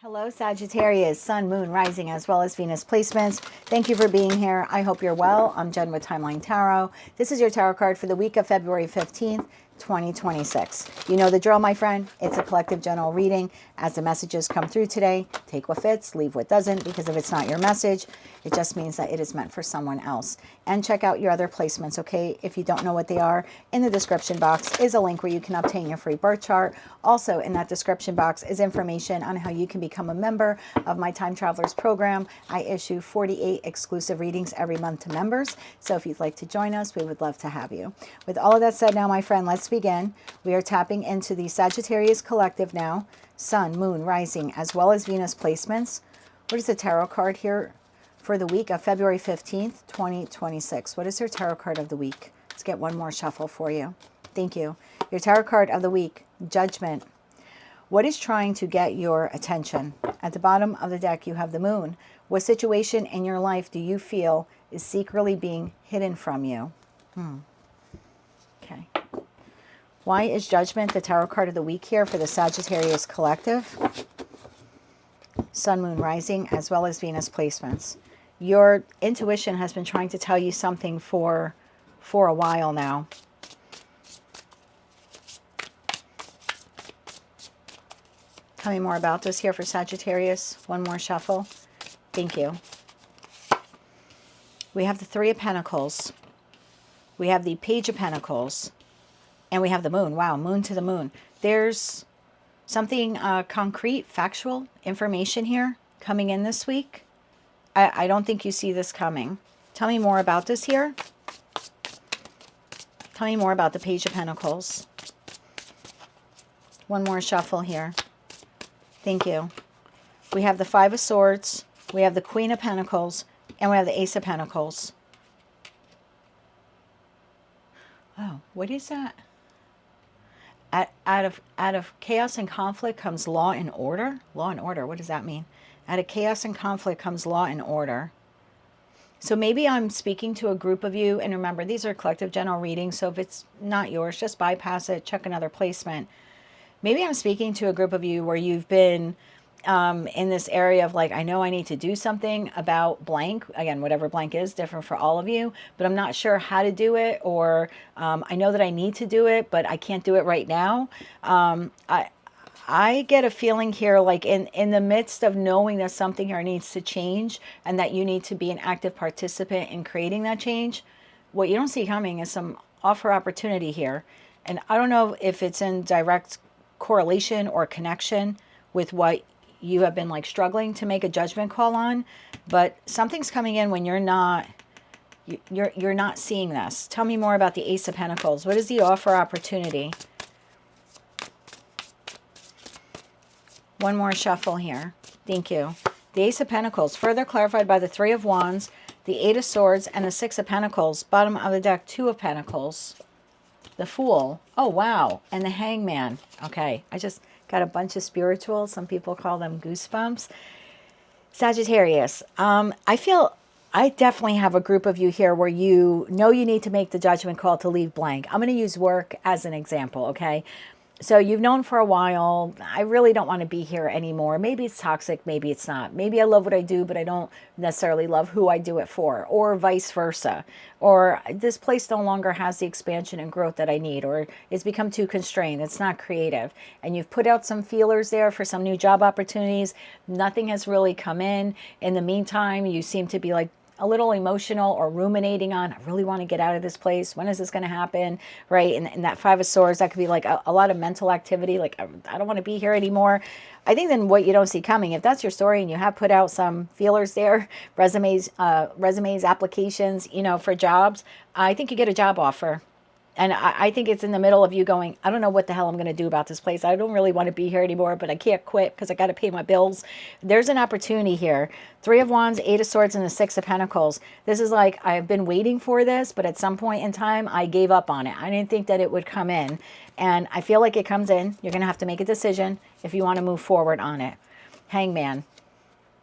Hello, Sagittarius, Sun, Moon, Rising, as well as Venus placements. Thank you for being here. I hope you're well. I'm Jen with Timeline Tarot. This is your tarot card for the week of February 15th, 2026. You know the drill, my friend. It's a collective general reading. As the messages come through today, take what fits, leave what doesn't, because if it's not your message, it just means that it is meant for someone else. And check out your other placements, okay? If you don't know what they are, in the description box is a link where you can obtain your free birth chart. Also, in that description box is information on how you can become a member of my Time Travelers program. I issue 48 exclusive readings every month to members. So if you'd like to join us, we would love to have you. With all of that said now, my friend, let's begin. We are tapping into the Sagittarius collective now. Sun, Moon, Rising, as well as Venus placements. What is the tarot card here for the week of February 15th, 2026? What is your tarot card of the week? Let's get one more shuffle for you. Thank you. Your tarot card of the week, Judgment. What is trying to get your attention? At the bottom of the deck, you have the Moon. What situation in your life do you feel is secretly being hidden from you? Okay. Why is Judgment the tarot card of the week here for the Sagittarius collective? Sun, Moon, Rising, as well as Venus placements. Your intuition has been trying to tell you something for a while now. Tell me more about this here for Sagittarius. One more shuffle. Thank you. We have the Three of Pentacles. We have the Page of Pentacles. And we have the Moon. Wow, Moon to the Moon. There's something concrete, factual information here coming in this week. I don't think you see this coming. Tell me more about this here. Tell me more about the Page of Pentacles. One more shuffle here. Thank you. We have the Five of Swords. We have the Queen of Pentacles. And we have the Ace of Pentacles. Oh, what is that? Out of chaos and conflict comes law and order. Law and order, what does that mean? Out of chaos and conflict comes law and order. So maybe I'm speaking to a group of you, and remember, these are collective general readings, so if it's not yours, just bypass it, check another placement. Maybe I'm speaking to a group of you where you've been in this area of like, I know I need to do something about blank. Again, whatever blank is, different for all of you, but I'm not sure how to do it, or I know that I need to do it, but I can't do it right now. I get a feeling here like in the midst of knowing that something here needs to change and that you need to be an active participant in creating that change, what you don't see coming is some offer opportunity here. And I don't know if it's in direct correlation or connection with what you have been like struggling to make a judgment call on, but something's coming in when you're not seeing this. Tell me more about the Ace of Pentacles. What is the offer opportunity? One more shuffle here. Thank you. The Ace of Pentacles, further clarified by the Three of Wands, the Eight of Swords, and the Six of Pentacles. Bottom of the deck, Two of Pentacles. The Fool. Oh, wow. And the Hangman. Okay. I just got a bunch of spirituals. Some people call them goosebumps. Sagittarius. I definitely have a group of you here where you know you need to make the judgment call to leave blank. I'm going to use work as an example, okay? So you've known for a while, I really don't want to be here anymore. Maybe it's toxic, maybe it's not. Maybe I love what I do, but I don't necessarily love who I do it for, or vice versa. Or this place no longer has the expansion and growth that I need, or it's become too constrained. It's not creative. And you've put out some feelers there for some new job opportunities. Nothing has really come in. In the meantime, you seem to be like a little emotional or ruminating on, I really want to get out of this place. When is this going to happen? Right. And that Five of Swords, that could be like a lot of mental activity. Like, I don't want to be here anymore. I think then what you don't see coming, if that's your story and you have put out some feelers there, resumes, applications, for jobs, I think you get a job offer. And I think it's in the middle of you going, I don't know what the hell I'm going to do about this place. I don't really want to be here anymore, but I can't quit because I got to pay my bills. There's an opportunity here. Three of Wands, Eight of Swords, and the Six of Pentacles. This is like, I've been waiting for this, but at some point in time, I gave up on it. I didn't think that it would come in. And I feel like it comes in. You're going to have to make a decision if you want to move forward on it. Hangman.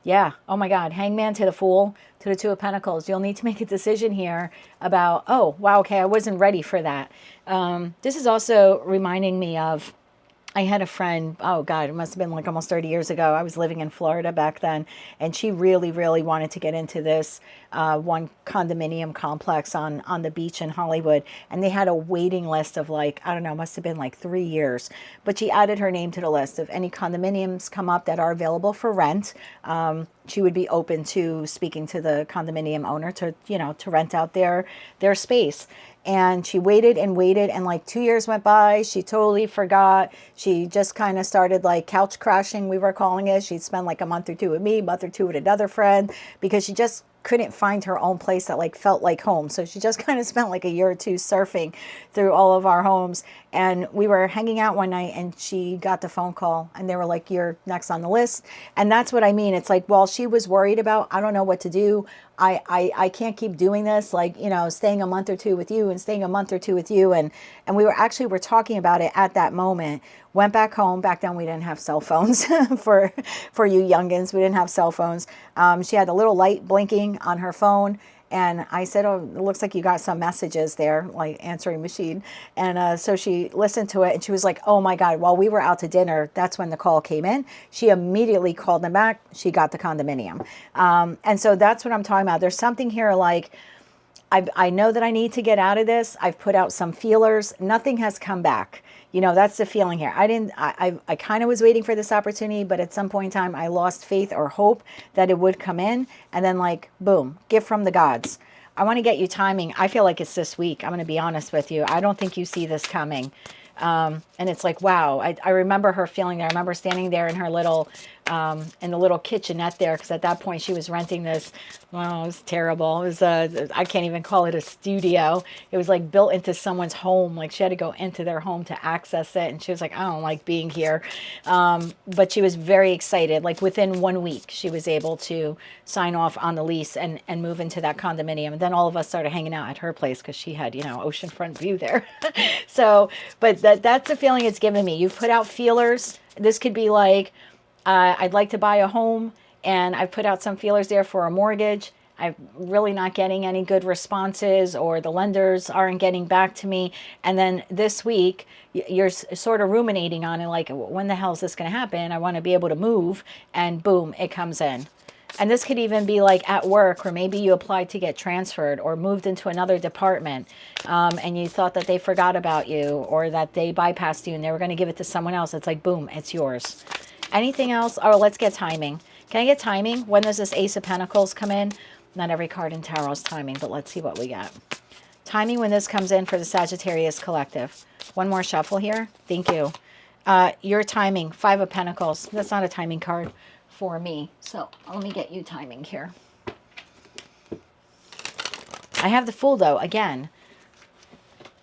Yeah. Oh my God. Hangman to the Fool, to the Two of Pentacles. You'll need to make a decision here about, oh, wow, okay, I wasn't ready for that. This is also reminding me of I had a friend, oh God, it must have been like almost 30 years ago. I was living in Florida back then, and she really, really wanted to get into this one condominium complex on the beach in Hollywood. And they had a waiting list of like, I don't know, must have been like 3 years. But she added her name to the list of any condominiums come up that are available for rent. She would be open to speaking to the condominium owner to, you know, to rent out their space. And she waited and waited, and like 2 years went by. She totally forgot. She just kind of started like couch crashing, we were calling it. She'd spend like a month or two with me, a month or two with another friend, because she just couldn't find her own place that like felt like home. So she just kind of spent like a year or two surfing through all of our homes. And we were hanging out one night, and she got the phone call, and they were like, "You're next on the list." And that's what I mean. It's like, well, she was worried about, I don't know what to do. I can't keep doing this, like, you know, staying a month or two with you and staying a month or two with you. And we were talking about it at that moment. Went back home. Back then we didn't have cell phones for you youngins. We didn't have cell phones. She had a little light blinking on her phone. And I said, "Oh, it looks like you got some messages there, like answering machine." And so she listened to it, and she was like, "Oh my God," while we were out to dinner, that's when the call came in. She immediately called them back. She got the condominium. And so that's what I'm talking about. There's something here like, I know that I need to get out of this. I've put out some feelers. Nothing has come back. You know, that's the feeling here. I kind of was waiting for this opportunity, but at some point in time, I lost faith or hope that it would come in. And then like, boom, gift from the gods. I want to get you timing. I feel like it's this week. I'm going to be honest with you. I don't think you see this coming. And it's like, wow, I remember her feeling there. I remember standing there in her little, in the little kitchenette there, because at that point she was renting this. Well, it was terrible. It was I can't even call it a studio. It was like built into someone's home. Like she had to go into their home to access it. And she was like, "I don't like being here." But she was very excited. Like within 1 week, she was able to sign off on the lease and move into that condominium. And then all of us started hanging out at her place because she had, you know, oceanfront view there. So, but that's the feeling it's given me. You've put out feelers. This could be like, I'd like to buy a home, and I've put out some feelers there for a mortgage. I'm really not getting any good responses, or the lenders aren't getting back to me. And then this week, you're sort of ruminating on it, like, when the hell is this going to happen? I want to be able to move, and boom, it comes in. And this could even be like at work, or maybe you applied to get transferred or moved into another department, and you thought that they forgot about you, or that they bypassed you and they were going to give it to someone else. It's like, boom, it's yours. Anything else? Oh, let's get timing. Can I get timing? When does this Ace of Pentacles come in? Not every card in tarot is timing, but let's see what we got. Timing when this comes in for the Sagittarius collective. One more shuffle here. Thank you. Your timing, Five of Pentacles. That's not a timing card for me. So let me get you timing here. I have the Fool though. Again,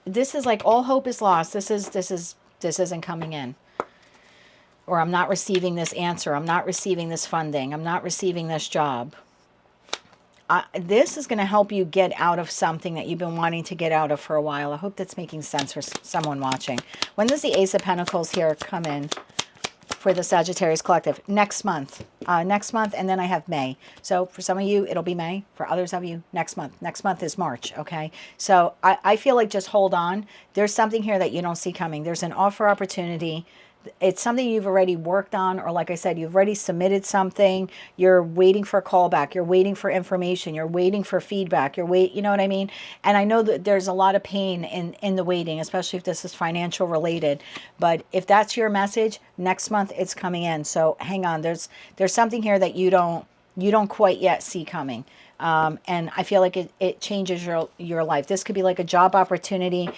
this is like all hope is lost. This isn't coming in. Or I'm not receiving this answer. I'm not receiving this funding. I'm not receiving this job. This is going to help you get out of something that you've been wanting to get out of for a while. I hope that's making sense for someone watching. When does the Ace of Pentacles here come in for the Sagittarius collective? Next month. Next month, and then I have May. So for some of you, it'll be May. For others of you, next month. Next month is March, okay? So I feel like just hold on. There's something here that you don't see coming. There's an offer opportunity. It's something you've already worked on, or like I said, you've already submitted something. You're waiting for a callback. You're waiting for information. You're waiting for feedback. You know what I mean? And I know that there's a lot of pain in the waiting, especially if this is financial related. But if that's your message, next month it's coming in. So hang on. There's something here that you don't quite yet see coming. And I feel like it changes your life. This could be like a job opportunity.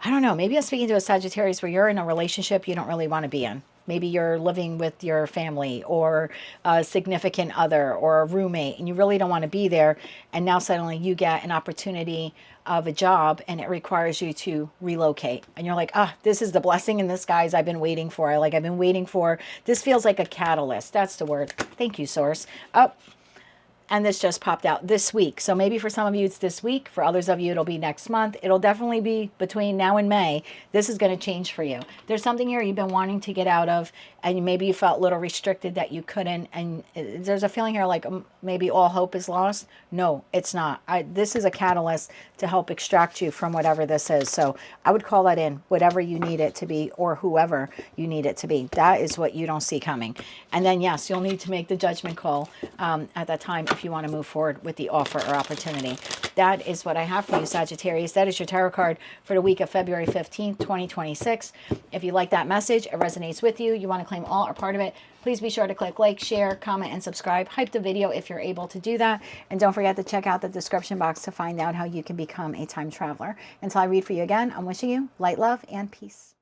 I don't know. Maybe I'm speaking to a Sagittarius where you're in a relationship you don't really want to be in. Maybe you're living with your family or a significant other or a roommate, and you really don't want to be there. And now suddenly you get an opportunity of a job, and it requires you to relocate. And you're like, this is the blessing in disguise I've been waiting for. I've been waiting for. This feels like a catalyst. That's the word. Thank you, Source. And this just popped out this week. So maybe for some of you it's this week. For others of you it'll be next month. It'll definitely be between now and May. This is going to change for you. There's something here you've been wanting to get out of, and maybe you felt a little restricted that you couldn't, and there's a feeling here like maybe all hope is lost. No, it's not. This is a catalyst to help extract you from whatever this is. So I would call that in, whatever you need it to be, or whoever you need it to be. That is what you don't see coming. And then yes, you'll need to make the judgment call at that time if you want to move forward with the offer or opportunity. That is what I have for you, Sagittarius. That is your tarot card for the week of February 15th, 2026. If you like that message, it resonates with you, you want to claim all or part of it, please be sure to click like, share, comment, and subscribe. Hype the video if you're able to do that. And don't forget to check out the description box to find out how you can become a time traveler. Until I read for you again, I'm wishing you light, love, and peace.